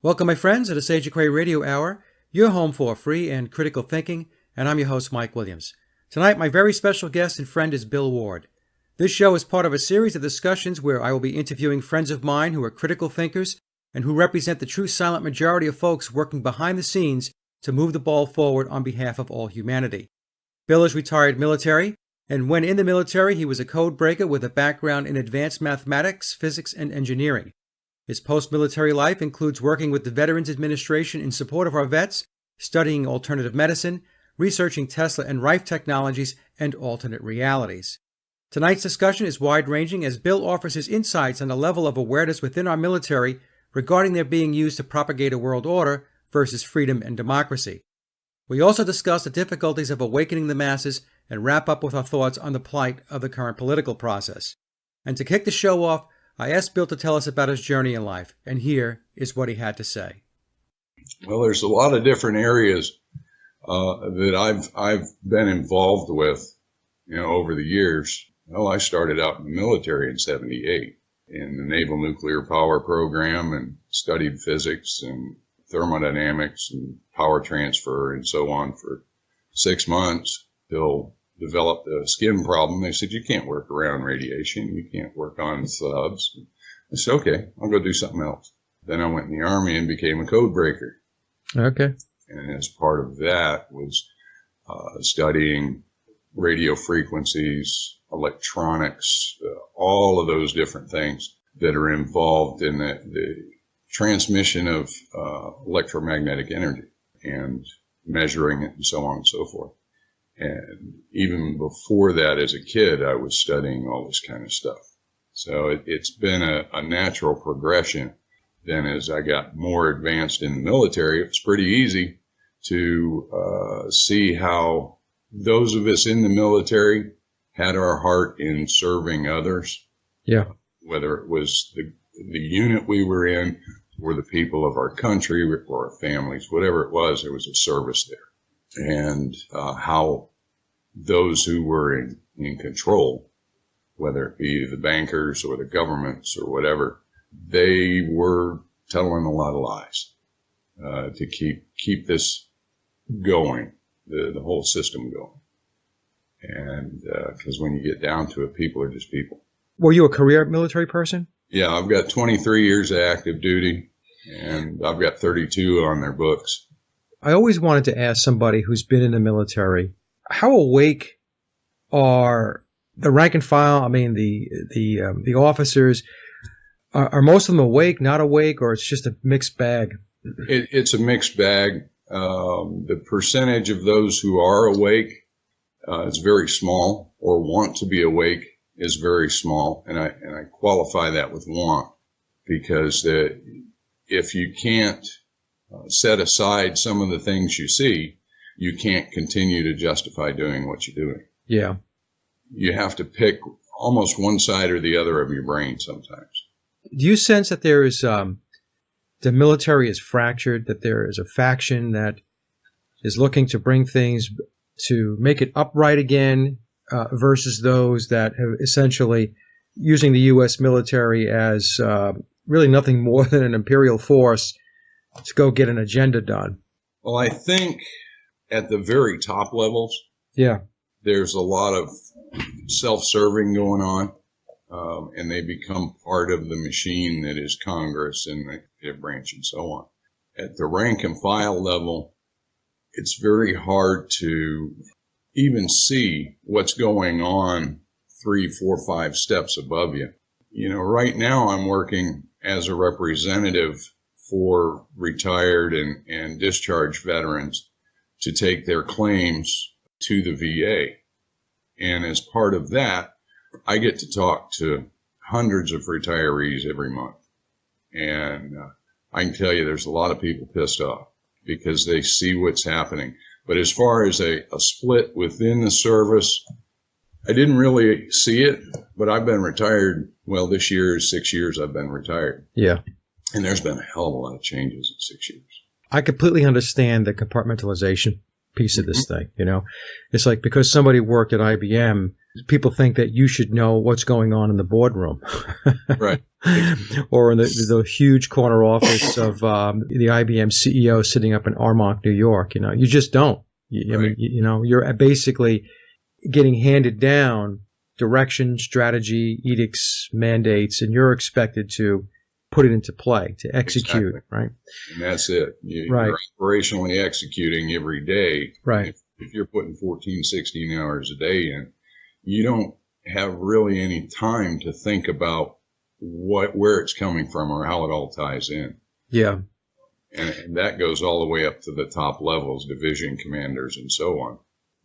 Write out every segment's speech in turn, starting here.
Welcome, my friends, to the Sage of Quay Radio Hour, your home for free and critical thinking, and I'm your host, Mike Williams. Tonight, my very special guest and friend is Bill Ward. This show is part of a series of discussions where I will be interviewing friends of mine who are critical thinkers and who represent the true silent majority of folks working behind the scenes to move the ball forward on behalf of all humanity. Bill is retired military, and when in the military, he was a code breaker with a background in advanced mathematics, physics, and engineering. His post-military life includes working with the Veterans Administration in support of our vets, studying alternative medicine, researching Tesla and Rife technologies, and alternate realities. Tonight's discussion is wide-ranging as Bill offers his insights on the level of awareness within our military regarding their being used to propagate a world order versus freedom and democracy. We also discuss the difficulties of awakening the masses and wrap up with our thoughts on the plight of the current political process. And to kick the show off, I asked Bill to tell us about his journey in life, and here is what he had to say. Well, there's a lot of different areas that I've been involved with, over the years. Well, I started out in the military in '78 in the Naval Nuclear Power Program and studied physics and thermodynamics and power transfer and so on for 6 months till developed a skin problem. They said, you can't work around radiation. You can't work on subs. I said, okay, I'll go do something else. Then I went in the Army and became a code breaker. Okay. And as part of that was studying radio frequencies, electronics, all of those different things that are involved in the transmission of electromagnetic energy and measuring it and so on and so forth. And even before that, as a kid, I was studying all this kind of stuff. So it's been a natural progression. Then as I got more advanced in the military, it was pretty easy to see how those of us in the military had our heart in serving others. Yeah. Whether it was the unit we were in or the people of our country or our families, whatever it was, there was a service there. And how those who were in control, whether it be the bankers or the governments or whatever, they were telling a lot of lies to keep this going, the whole system going. And because when you get down to it, people are just people. Were you a career military person? Yeah, I've got 23 years of active duty, and I've got 32 on their books. I always wanted to ask somebody who's been in the military, how awake are the rank and file? I mean, the officers. Are most of them awake, not awake, or it's just a mixed bag? It's a mixed bag. The percentage of those who are awake is very small, or want to be awake is very small, and I qualify that with want, because if you can't set aside some of the things you see, you can't continue to justify doing what you're doing. Yeah. You have to pick almost one side or the other of your brain sometimes. Do you sense that there is the military is fractured, that there is a faction that is looking to bring things to make it upright again versus those that have essentially using the U.S. military as really nothing more than an imperial force to go get an agenda done? Well, I think at the very top levels, yeah, there's a lot of self-serving going on, and they become part of the machine that is Congress and the executive branch and so on. At the rank and file level, it's very hard to even see what's going on 3, 4, 5 steps above you. Right now I'm working as a representative for retired and discharged veterans to take their claims to the VA. And as part of that, I get to talk to hundreds of retirees every month. And I can tell you there's a lot of people pissed off because they see what's happening. But as far as a split within the service, I didn't really see it, but I've been retired. Well, this year is 6 years I've been retired. Yeah. And there's been a hell of a lot of changes in 6 years. I completely understand the compartmentalization piece of this thing. It's like because somebody worked at IBM, people think that you should know what's going on in the boardroom. Right. Or in the huge corner office of the IBM CEO sitting up in Armonk, New York. You just don't. I mean, you're basically getting handed down direction, strategy, edicts, mandates, and you're expected to put it into play, to execute, Exactly. right? And that's it. You're operationally executing every day. Right. If you're putting 14, 16 hours a day in, you don't have really any time to think about where it's coming from or how it all ties in. Yeah. And that goes all the way up to the top levels, division commanders and so on.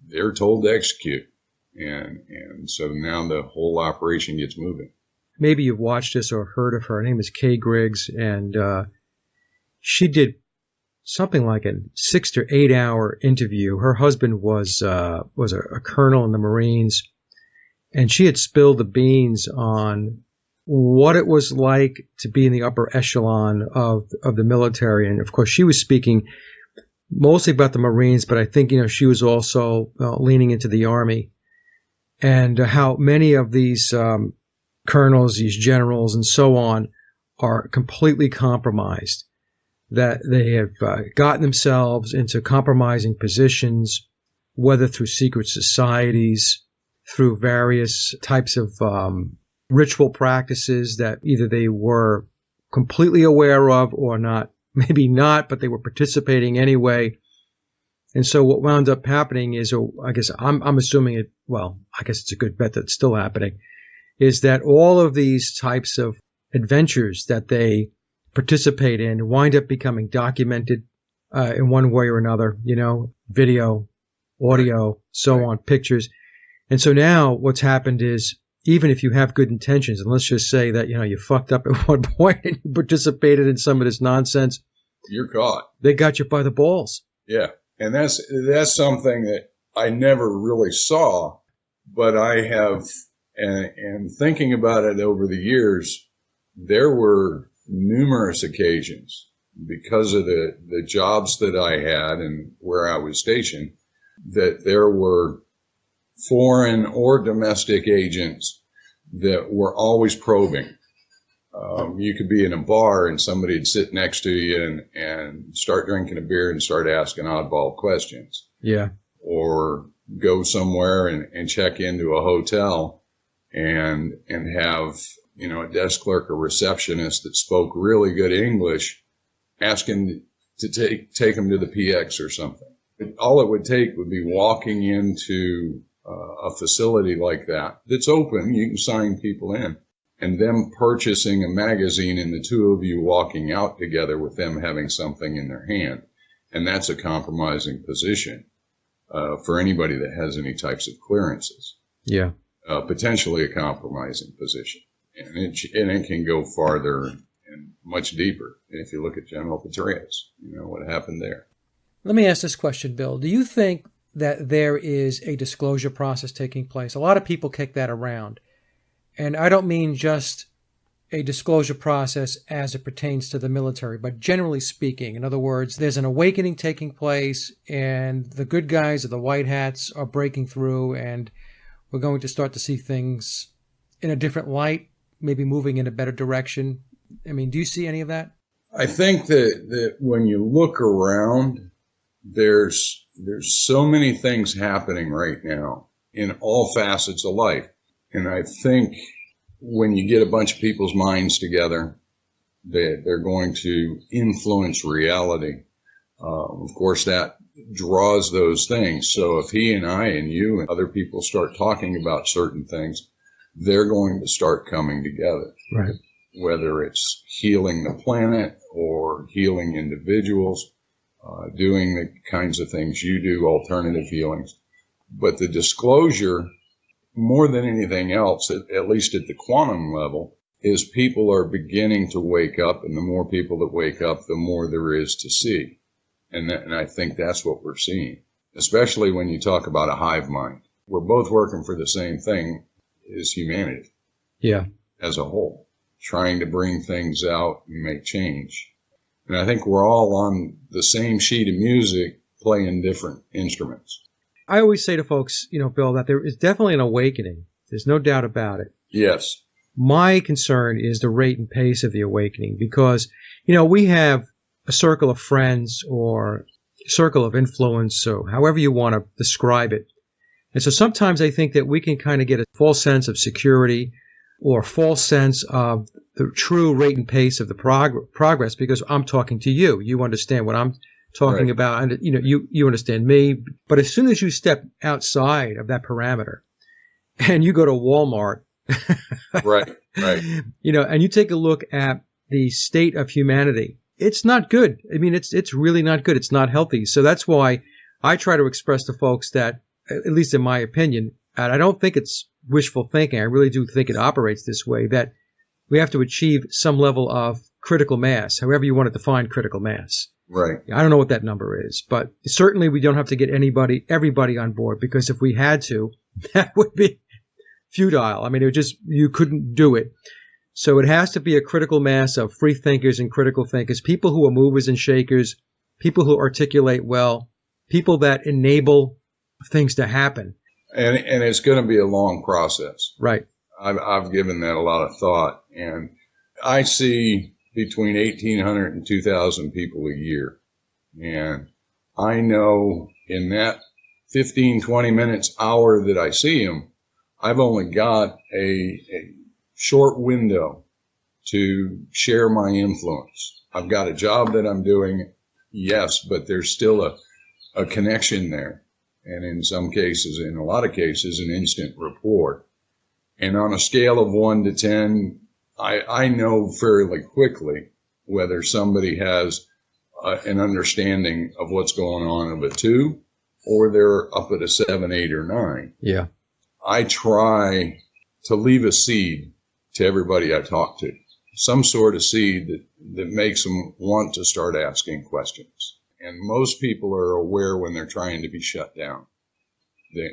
They're told to execute. And so now the whole operation gets moving. Maybe you've watched this or heard of her. Her name is Kay Griggs, and she did something like a 6 to 8 hour interview. Her husband was a colonel in the Marines, and she had spilled the beans on what it was like to be in the upper echelon of the military. And of course, she was speaking mostly about the Marines, but I think, she was also leaning into the Army, and how many of these colonels, these generals, and so on are completely compromised, that they have gotten themselves into compromising positions, whether through secret societies, through various types of ritual practices that either they were completely aware of or not, maybe not, but they were participating anyway. And so what wound up happening is, I guess I'm assuming it, well, I guess it's a good bet that it's still happening, is that all of these types of adventures that they participate in wind up becoming documented in one way or another, video, audio, so on, pictures. And so now what's happened is, even if you have good intentions, and let's just say that, you fucked up at one point and you participated in some of this nonsense, you're caught. They got you by the balls. Yeah. And that's something that I never really saw, but I have, and thinking about it over the years, there were numerous occasions because of the jobs that I had and where I was stationed, that there were foreign or domestic agents that were always probing. You could be in a bar and somebody would sit next to you and start drinking a beer and start asking oddball questions. Yeah. Or go somewhere and check into a hotel and have, a desk clerk or receptionist that spoke really good English asking to take them to the PX or something. All it would take would be walking into a facility like that's open. You can sign people in. And them purchasing a magazine and the two of you walking out together with them having something in their hand. And that's a compromising position for anybody that has any types of clearances. Yeah. Potentially a compromising position. And it can go farther and much deeper. If you look at General Petraeus, what happened there. Let me ask this question, Bill. Do you think that there is a disclosure process taking place? A lot of people kick that around. And I don't mean just a disclosure process as it pertains to the military, but generally speaking. In other words, there's an awakening taking place and the good guys or the white hats are breaking through, and we're going to start to see things in a different light, maybe moving in a better direction. I mean, do you see any of that? I think that when you look around, there's so many things happening right now in all facets of life. And I think when you get a bunch of people's minds together, they're going to influence reality. Of course, that draws those things. So if he and I and you and other people start talking about certain things, they're going to start coming together. Right. Whether it's healing the planet or healing individuals, doing the kinds of things you do, alternative healings. But the disclosure, more than anything else, at least at the quantum level, is people are beginning to wake up, and the more people that wake up, the more there is to see. And I think that's what we're seeing, especially when you talk about a hive mind. We're both working for the same thing as humanity. Yeah. As a whole, trying to bring things out and make change. And I think we're all on the same sheet of music playing different instruments. I always say to folks, Bill, that there is definitely an awakening. There's no doubt about it. Yes. My concern is the rate and pace of the awakening because, we have a circle of friends or circle of influence, so however you want to describe it. And so sometimes I think that we can kind of get a false sense of security or a false sense of the true rate and pace of the progress because I'm talking to you. You understand what I'm talking about, and you understand me. But as soon as you step outside of that parameter and you go to Walmart, right, and you take a look at the state of humanity, it's not good. I mean, it's really not good. It's not healthy. So that's why I try to express to folks that, at least in my opinion, and I don't think it's wishful thinking. I really do think it operates this way, that we have to achieve some level of critical mass, however you want to define critical mass. Right. I don't know what that number is, but certainly we don't have to get everybody on board, because if we had to, that would be futile. I mean, you couldn't do it. So it has to be a critical mass of free thinkers and critical thinkers, people who are movers and shakers, people who articulate well, people that enable things to happen. And it's going to be a long process. Right. I've given that a lot of thought, and I see between 1,800 and 2,000 people a year. And I know in that 15, 20 minutes, hour that I see them, I've only got a short window to share my influence. I've got a job that I'm doing, yes, but there's still a connection there. And in some cases, in a lot of cases, an instant rapport. And on a scale of 1 to 10, I know fairly quickly whether somebody has an understanding of what's going on of a 2, or they're up at a 7, 8, or 9. Yeah. I try to leave a seed to everybody I talk to, some sort of seed that makes them want to start asking questions. And most people are aware when they're trying to be shut down.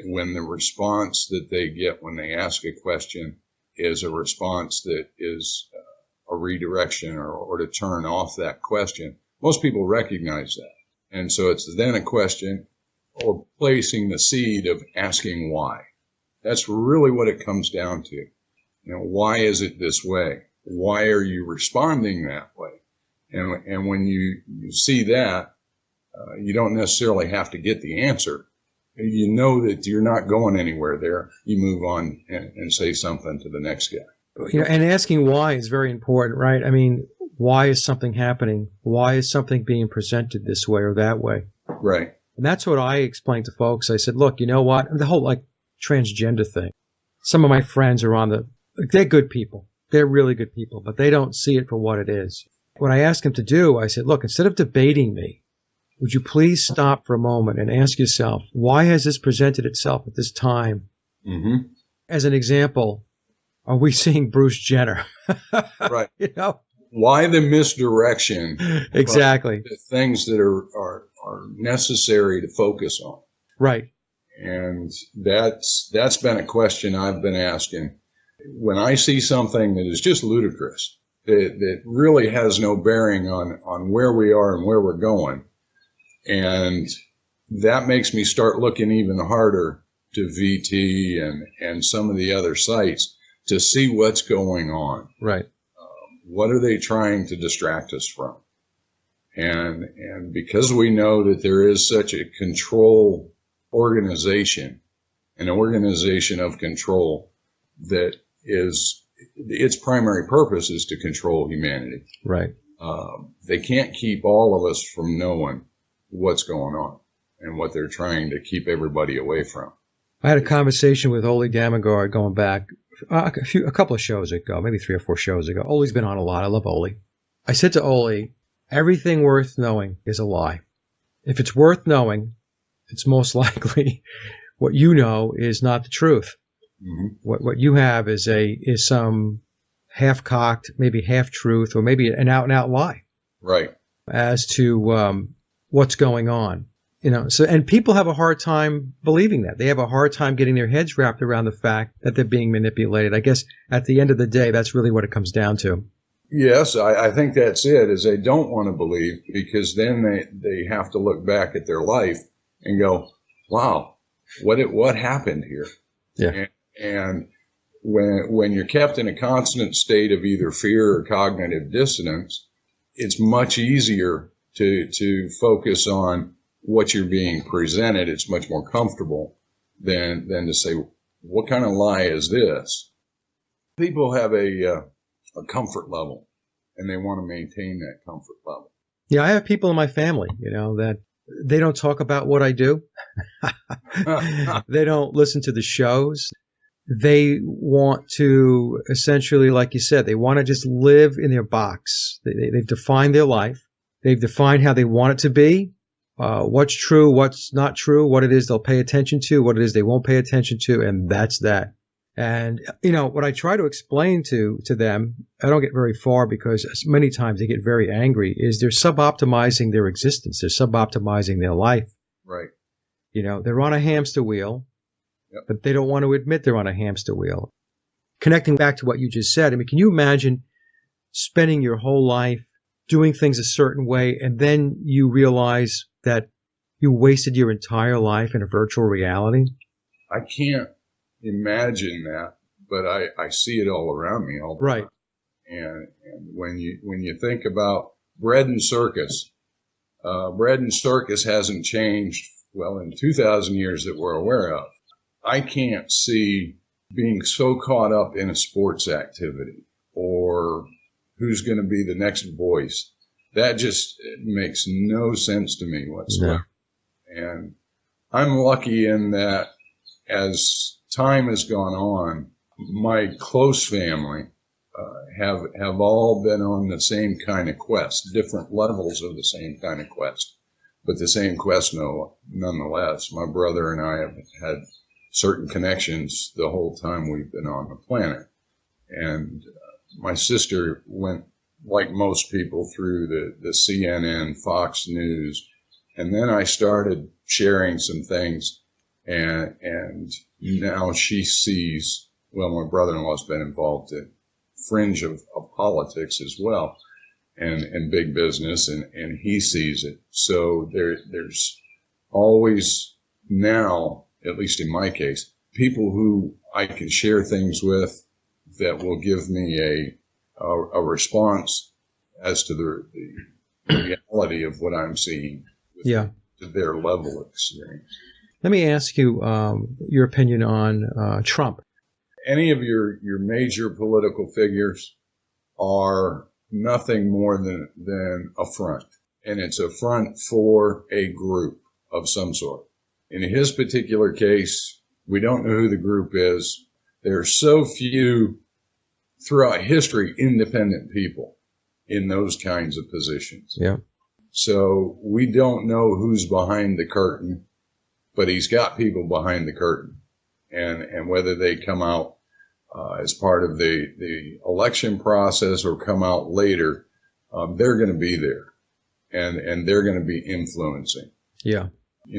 When the response that they get when they ask a question is a response that is a redirection or to turn off that question, most people recognize that. And so it's then a question or placing the seed of asking why. That's really what it comes down to. Why is it this way? Why are you responding that way? And when you see that, you don't necessarily have to get the answer. You know that you're not going anywhere there. You move on and say something to the next guy. And asking why is very important, right? I mean, why is something happening? Why is something being presented this way or that way? Right. And that's what I explained to folks. I said, look, you know what? The whole transgender thing. Some of my friends are they're good people. They're really good people, but they don't see it for what it is. When I asked them to do, I said, look, instead of debating me, would you please stop for a moment and ask yourself, why has this presented itself at this time? Mm-hmm. As an example, are we seeing Bruce Jenner? Right. Why the misdirection? Exactly. The things that are necessary to focus on. Right. And that's been a question I've been asking. When I see something that is just ludicrous, that really has no bearing on where we are and where we're going, and that makes me start looking even harder to VT and some of the other sites to see what's going on. Right. What are they trying to distract us from? And because we know that there is such a control organization, an organization of control that is, its primary purpose is to control humanity. Right. They can't keep all of us from knowing what's going on and what they're trying to keep everybody away from. I had a conversation with Ole Damagard going back a couple of shows ago, maybe 3 or 4 shows ago. Ole's been on a lot. I love Ole. I said to Ole, everything worth knowing is a lie. If it's worth knowing, it's most likely what you know is not the truth. Mm-hmm. What you have is some half-cocked, maybe half-truth, or maybe an out-and-out lie. Right. As to what's going on. So, and people have a hard time believing that. They have a hard time getting their heads wrapped around the fact that they're being manipulated. I guess at the end of the day, that's really what it comes down to. Yes, I think that's it, is they don't want to believe, because then they have to look back at their life and go, wow, what happened here? Yeah. And when you're kept in a constant state of either fear or cognitive dissonance, it's much easier to focus on what you're being presented. It's much more comfortable than to say, what kind of lie is this? People have a comfort level, and they want to maintain that comfort level. Yeah, I have people in my family, that they don't talk about what I do. They don't listen to the shows. They want to essentially, like you said, they want to just live in their box. They've defined their life. They've defined how they want it to be, what's true, what's not true, what it is they'll pay attention to, what it is they won't pay attention to, and that's that. And, what I try to explain to them, I don't get very far because many times they get very angry, is they're sub-optimizing their existence. They're sub-optimizing their life. Right. They're on a hamster wheel. Yep. But they don't want to admit they're on a hamster wheel. Connecting back to what you just said, can you imagine spending your whole life doing things a certain way, and then you realize that you wasted your entire life in a virtual reality? I can't imagine that, but I see it all around me all the right. time. And when you think about bread and circus hasn't changed, in 2,000 years that we're aware of. I can't see being so caught up in a sports activity or who's going to be the next voice. That just makes no sense to me whatsoever. No. And I'm lucky in that as time has gone on, my close family have all been on the same kind of quest, different levels of the same kind of quest, but the same quest nonetheless. My brother and I have had certain connections the whole time we've been on the planet. And my sister went, like most people, through the CNN, Fox News. And then I started sharing some things. And now she sees, my brother-in-law's been involved in fringe of politics as well, and big business, and he sees it. So there's always now, at least in my case, people who I can share things with that will give me a response as to the reality of what I'm seeing to their level of experience. Let me ask you your opinion on Trump. Any of your major political figures are nothing more than a front, and it's a front for a group of some sort. In his particular case, we don't know who the group is. There are so few throughout history independent people in those kinds of positions. Yeah. So we don't know who's behind the curtain, but he's got people behind the curtain. And whether they come out as part of the election process or come out later, they're going to be there, and they're going to be influencing. Yeah.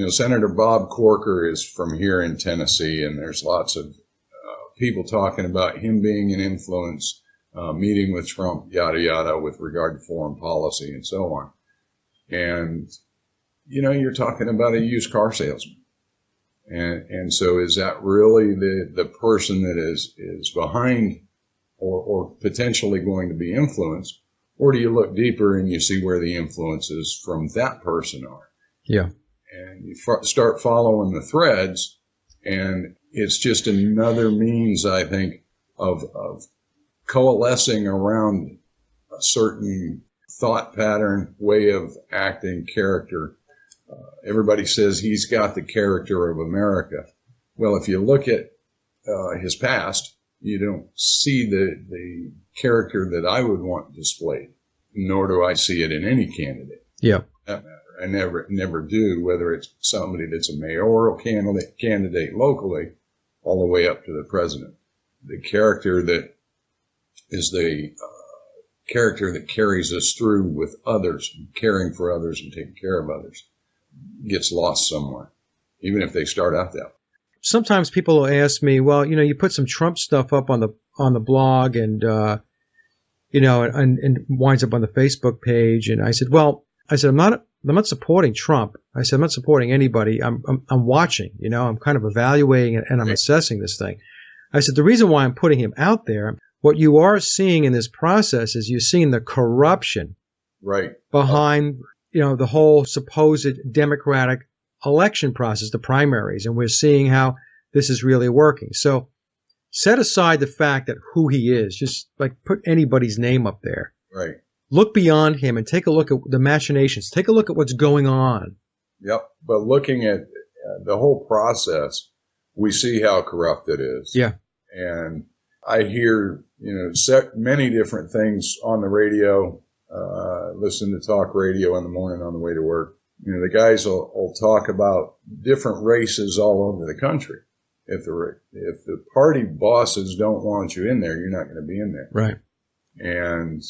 Senator Bob Corker is from here in Tennessee, and there's lots of people talking about him being an influence, meeting with Trump, yada, yada, with regard to foreign policy and so on. And, you're talking about a used car salesman. And so is that really the person that is behind or potentially going to be influenced? Or do you look deeper and you see where the influences from that person are? Yeah. And you start following the threads, and it's just another means, I think, of coalescing around a certain thought pattern, way of acting, character. Everybody says he's got the character of America. Well, if you look at his past, you don't see the character that I would want displayed, nor do I see it in any candidate. Yeah. That matter. I never do, whether it's somebody that's a mayoral candidate locally, all the way up to the president. The character that is the character that carries us through with others, caring for others and taking care of others, gets lost somewhere, even if they start out that way. Sometimes people will ask me, well, you put some Trump stuff up on the blog and and winds up on the Facebook page. And I said, I'm not I'm not supporting Trump. I said, I'm not supporting anybody. I'm watching, I'm kind of evaluating it, and I'm assessing this thing. I said, the reason why I'm putting him out there, what you are seeing in this process is you're seeing the corruption behind, the whole supposed democratic election process, the primaries, and we're seeing how this is really working. So set aside the fact that who he is, just like put anybody's name up there. Right. Look beyond him and take a look at the machinations. Take a look at what's going on. Yep. But looking at the whole process, we see how corrupt it is. Yeah. And I hear, many different things on the radio, listen to talk radio in the morning on the way to work. The guys will talk about different races all over the country. If the party bosses don't want you in there, you're not going to be in there. Right. And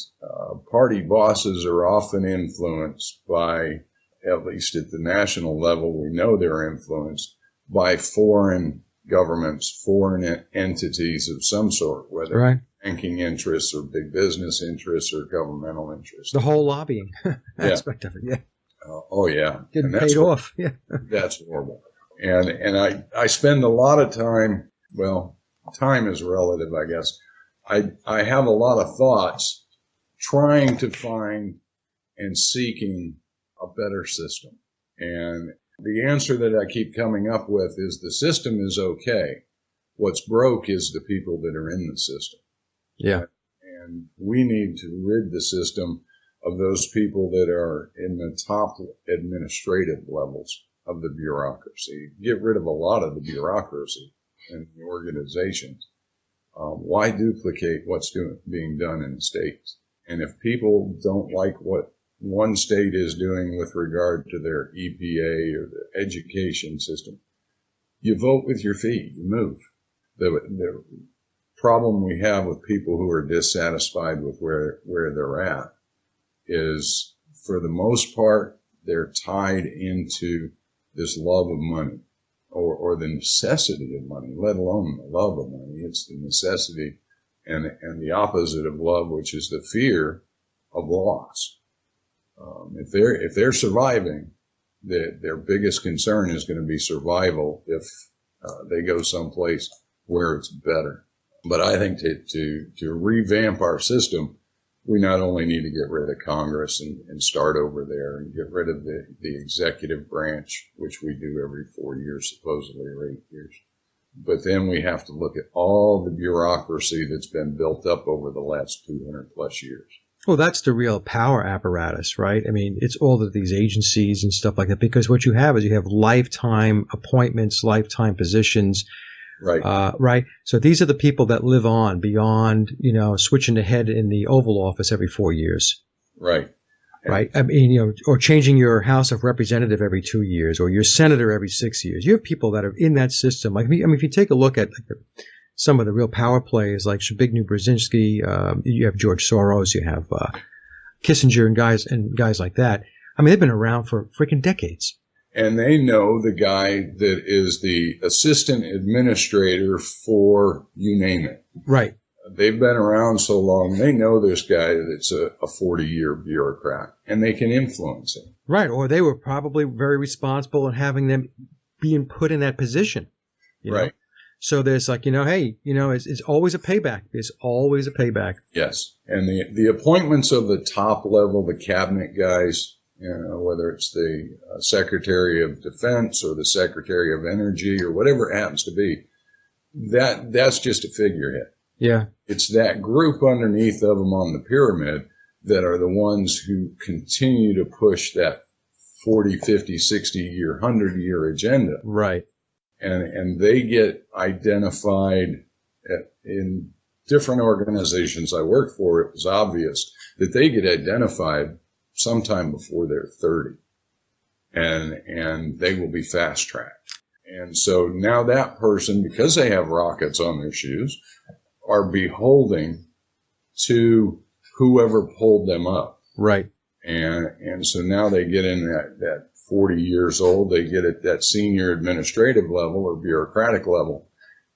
party bosses are often influenced by, at least at the national level, we know they're influenced by foreign governments, foreign entities of some sort, whether banking interests or big business interests or governmental interests. The whole lobbying aspect of it, yeah. Oh, yeah. Getting paid off, yeah. That's horrible. And I spend a lot of time, well, time is relative, I guess. I have a lot of thoughts trying to find and seeking a better system. And the answer that I keep coming up with is the system is okay. What's broke is the people that are in the system. Yeah. And we need to rid the system of those people that are in the top administrative levels of the bureaucracy. Get rid of a lot of the bureaucracy in the organizations. Why duplicate what's being done in the states? And if people don't like what one state is doing with regard to their EPA or the education system, you vote with your feet, you move. The problem we have with people who are dissatisfied with where they're at is, for the most part, they're tied into this love of money or the necessity of money, let alone the love of money. It's the necessity and the opposite of love, which is the fear of loss. If they're surviving, their biggest concern is going to be survival if they go someplace where it's better. But I think to revamp our system, we not only need to get rid of Congress and start over there and get rid of the executive branch, which we do every 4 years, supposedly, or 8 years. But then we have to look at all the bureaucracy that's been built up over the last 200 plus years. Well, that's the real power apparatus, right? I mean, it's all of these agencies and stuff like that, because what you have is you have lifetime appointments, lifetime positions. Right. Right. So these are the people that live on beyond, switching the head in the Oval Office every 4 years. Right. Right. I mean, or changing your House of Representative every 2 years, or your senator every 6 years. You have people that are in that system. Like, if you take a look at some of the real power players like Zbigniew Brzezinski, you have George Soros, you have Kissinger and guys like that. I mean, they've been around for freaking decades. And they know the guy that is the assistant administrator for you name it. Right. They've been around so long, they know this guy that's a 40-year bureaucrat, and they can influence him. Right. Or they were probably very responsible in having them being put in that position. Right. So there's hey, it's always a payback. There's always a payback. Yes. And the appointments of the top level, the cabinet guys, whether it's the Secretary of Defense or the Secretary of Energy or whatever it happens to be, that's just a figurehead. Yeah. It's that group underneath of them on the pyramid that are the ones who continue to push that 40, 50, 60-year, 100-year agenda. Right. And they get identified in different organizations I worked for. It was obvious that they get identified sometime before they're 30, and they will be fast tracked. And so now that person, because they have rockets on their shoes, are beholding to whoever pulled them up. Right. And so now they get in that 40 years old, they get at that senior administrative level or bureaucratic level,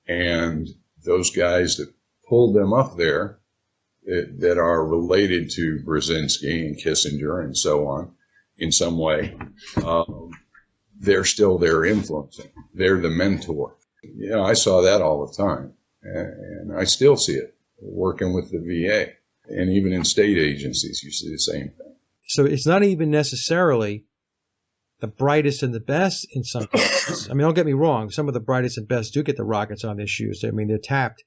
and those guys that pulled them up there, that are related to Brzezinski and Kissinger and so on, in some way, they're still there influencing. They're the mentor. I saw that all the time, and I still see it working with the VA. And even in state agencies, you see the same thing. So it's not even necessarily the brightest and the best in some cases. I mean, don't get me wrong. Some of the brightest and best do get the rockets on their shoes. I mean, they're tapped.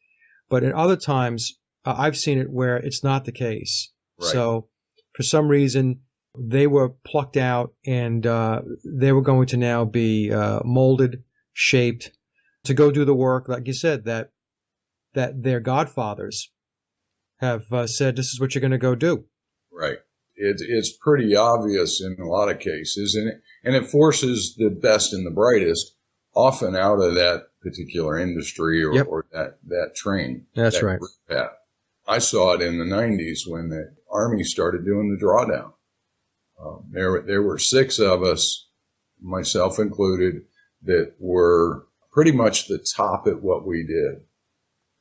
But in other times, I've seen it where it's not the case. Right. So for some reason, they were plucked out and they were going to now be molded, shaped to go do the work, like you said, that their godfathers have said, this is what you're going to go do. Right. It's pretty obvious in a lot of cases, and it forces the best and the brightest often out of that particular industry or that train. That's right. Path. I saw it in the 90s when the Army started doing the drawdown. There were 6 of us, myself included, that were pretty much the top at what we did.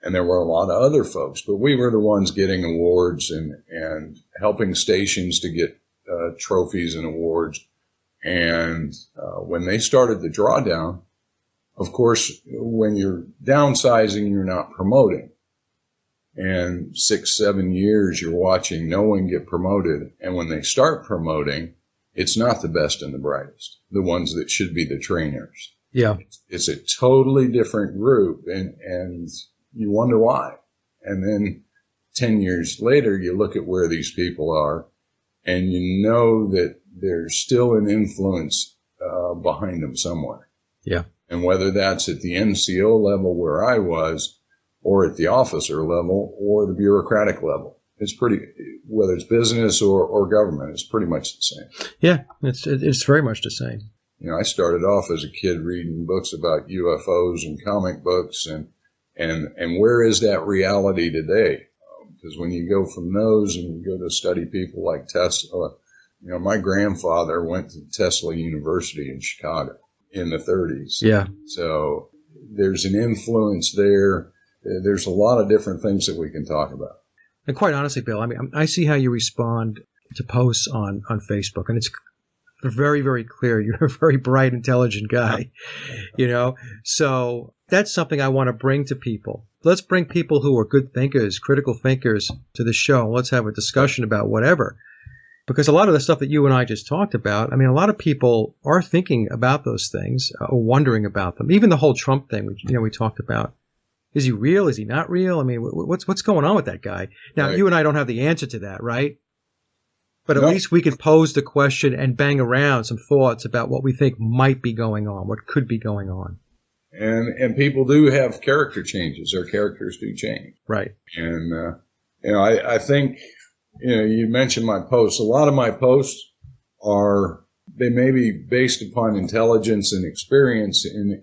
And there were a lot of other folks, but we were the ones getting awards and helping stations to get trophies and awards. And when they started the drawdown, of course, when you're downsizing, you're not promoting. And 6, 7 years, you're watching no one get promoted. And when they start promoting, it's not the best and the brightest, the ones that should be the trainers. Yeah. It's a totally different group. And you wonder why. And then 10 years later, you look at where these people are, and you know that there's still an influence behind them somewhere. Yeah. And whether that's at the NCO level where I was, or at the officer level, or the bureaucratic level, whether it's business or government, it's pretty much the same. Yeah, it's very much the same. I started off as a kid reading books about UFOs and comic books, and where is that reality today? Because when you go from those and you go to study people like Tesla, my grandfather went to Tesla University in Chicago in the 30s. Yeah. So there's an influence there. There's a lot of different things that we can talk about. And quite honestly, Bill, I mean, I see how you respond to posts on Facebook, and it's very, very clear. You're a very bright, intelligent guy, So that's something I want to bring to people. Let's bring people who are good thinkers, critical thinkers to the show. Let's have a discussion about whatever. Because a lot of the stuff that you and I just talked about, I mean, a lot of people are thinking about those things or wondering about them. Even the whole Trump thing, we talked about. Is he real? Is he not real? I mean, what's going on with that guy? Now, Right. You and I don't have the answer to that, right? But at least we can pose the question and bang around some thoughts about what we think might be going on, what could be going on. And people do have character changes. Their characters do change. Right. And, I think, you mentioned my posts. A lot of my posts they may be based upon intelligence and experience in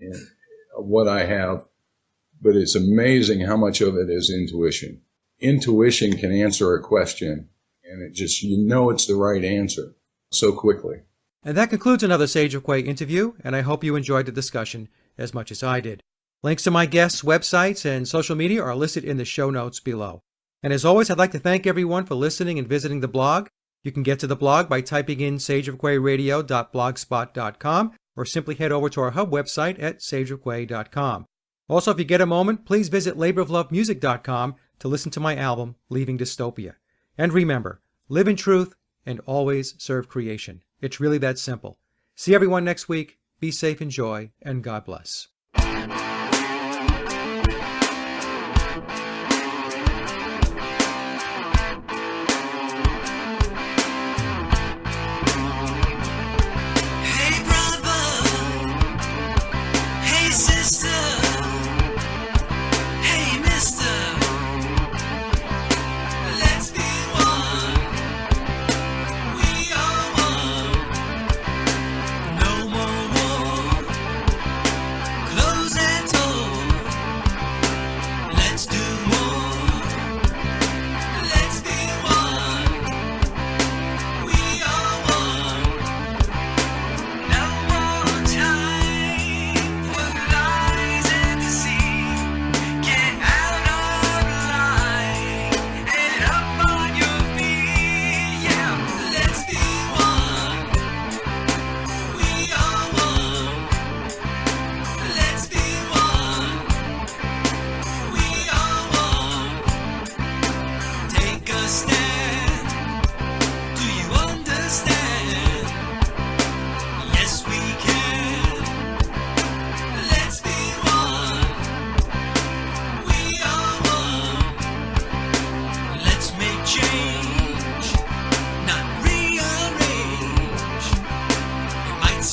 what I have, but it's amazing how much of it is intuition. Intuition can answer a question, and it's the right answer so quickly. And that concludes another Sage of Quay interview, and I hope you enjoyed the discussion as much as I did. Links to my guests' websites and social media are listed in the show notes below. And as always, I'd like to thank everyone for listening and visiting the blog. You can get to the blog by typing in sageofquayradio.blogspot.com or simply head over to our hub website at sageofquay.com. Also, if you get a moment, please visit laboroflovemusic.com to listen to my album, Leaving Dystopia. And remember, live in truth and always serve creation. It's really that simple. See everyone next week. Be safe, enjoy, and God bless. Hey brother, hey sister, hey mister, let's be one, we are one, no more war,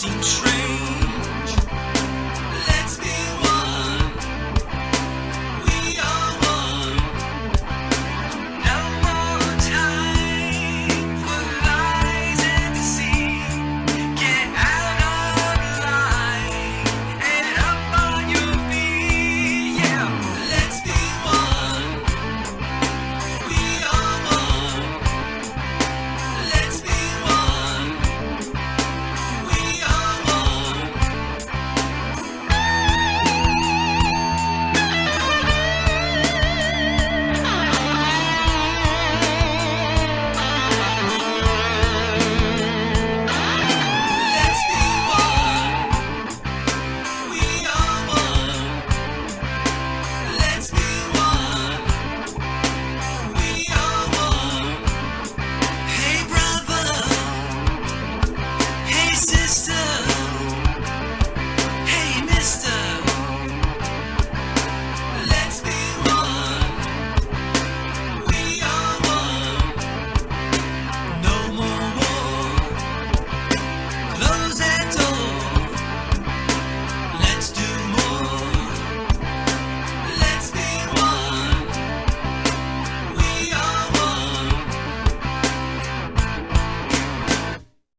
musing shred.